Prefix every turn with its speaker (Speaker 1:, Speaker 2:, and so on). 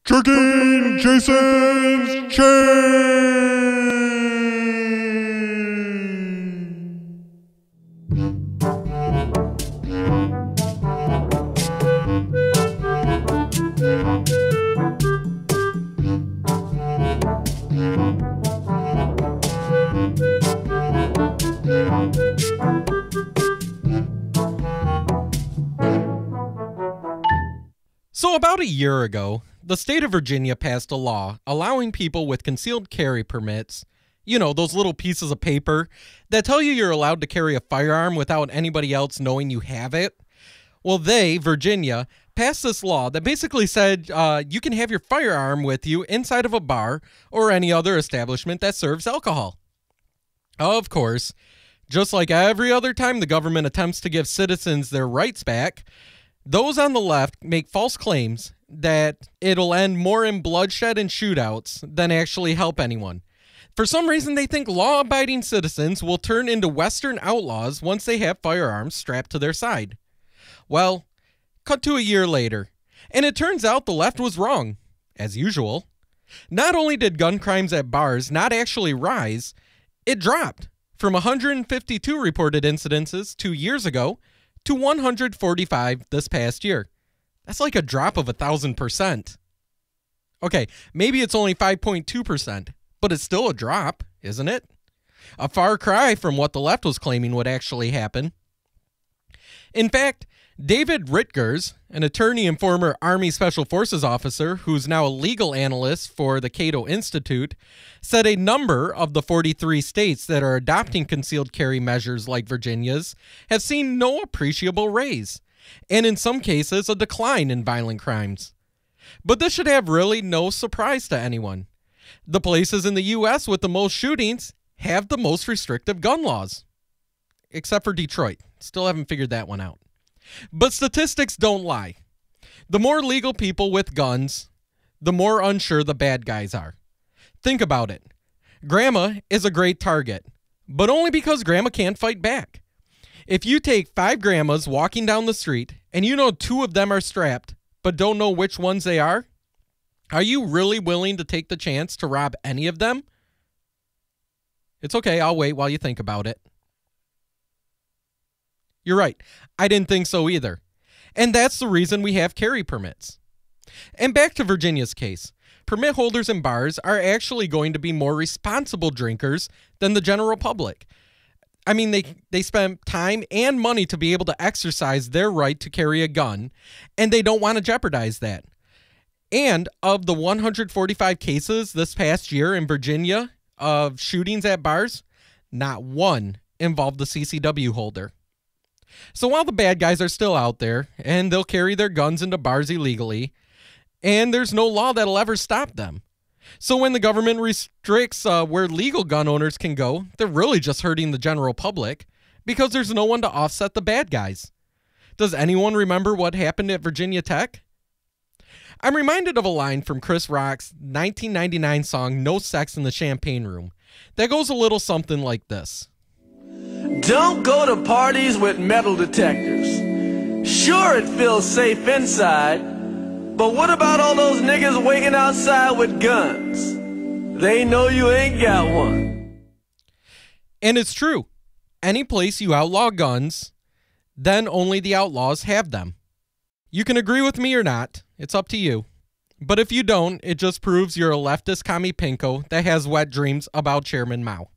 Speaker 1: Jerking Jason's Chain!
Speaker 2: So about a year ago, the state of Virginia passed a law allowing people with concealed carry permits, you know, those little pieces of paper that tell you you're allowed to carry a firearm without anybody else knowing you have it. Well, Virginia, passed this law that basically said you can have your firearm with you inside of a bar or any other establishment that serves alcohol. Of course, just like every other time the government attempts to give citizens their rights back, those on the left make false claims that it'll end more in bloodshed and shootouts than actually help anyone. For some reason, they think law-abiding citizens will turn into Western outlaws once they have firearms strapped to their side. Well, cut to a year later, and it turns out the left was wrong, as usual. Not only did gun crimes at bars not actually rise, it dropped from 152 reported incidences 2 years ago to 145 this past year. That's like a drop of 1,000%. Okay, maybe it's only 5.2%, but it's still a drop, isn't it? A far cry from what the left was claiming would actually happen. In fact, David Ritgers, an attorney and former Army Special Forces officer who's now a legal analyst for the Cato Institute, said a number of the 43 states that are adopting concealed carry measures like Virginia's have seen no appreciable raise, and in some cases a decline in violent crimes. But this should have really no surprise to anyone. The places in the U.S. with the most shootings have the most restrictive gun laws. Except for Detroit. Still haven't figured that one out. But statistics don't lie. The more legal people with guns, the more unsure the bad guys are. Think about it. Grandma is a great target, but only because Grandma can't fight back. If you take 5 grandmas walking down the street and you know 2 of them are strapped, but don't know which ones they are you really willing to take the chance to rob any of them? It's okay, I'll wait while you think about it. You're right. I didn't think so either. And that's the reason we have carry permits. And back to Virginia's case. Permit holders in bars are actually going to be more responsible drinkers than the general public. I mean, they spend time and money to be able to exercise their right to carry a gun, and they don't want to jeopardize that. And of the 145 cases this past year in Virginia of shootings at bars, not one involved the CCW holder. So while the bad guys are still out there, and they'll carry their guns into bars illegally, and there's no law that'll ever stop them. So when the government restricts where legal gun owners can go, they're really just hurting the general public because there's no one to offset the bad guys. Does anyone remember what happened at Virginia Tech? I'm reminded of a line from Chris Rock's 1999 song No Sex in the Champagne Room that goes a little something like this.
Speaker 3: Don't go to parties with metal detectors. Sure, it feels safe inside, but what about all those niggas waiting outside with guns? They know you ain't got one.
Speaker 2: And it's true. Any place you outlaw guns, then only the outlaws have them. You can agree with me or not. It's up to you. But if you don't, it just proves you're a leftist commie pinko that has wet dreams about Chairman Mao.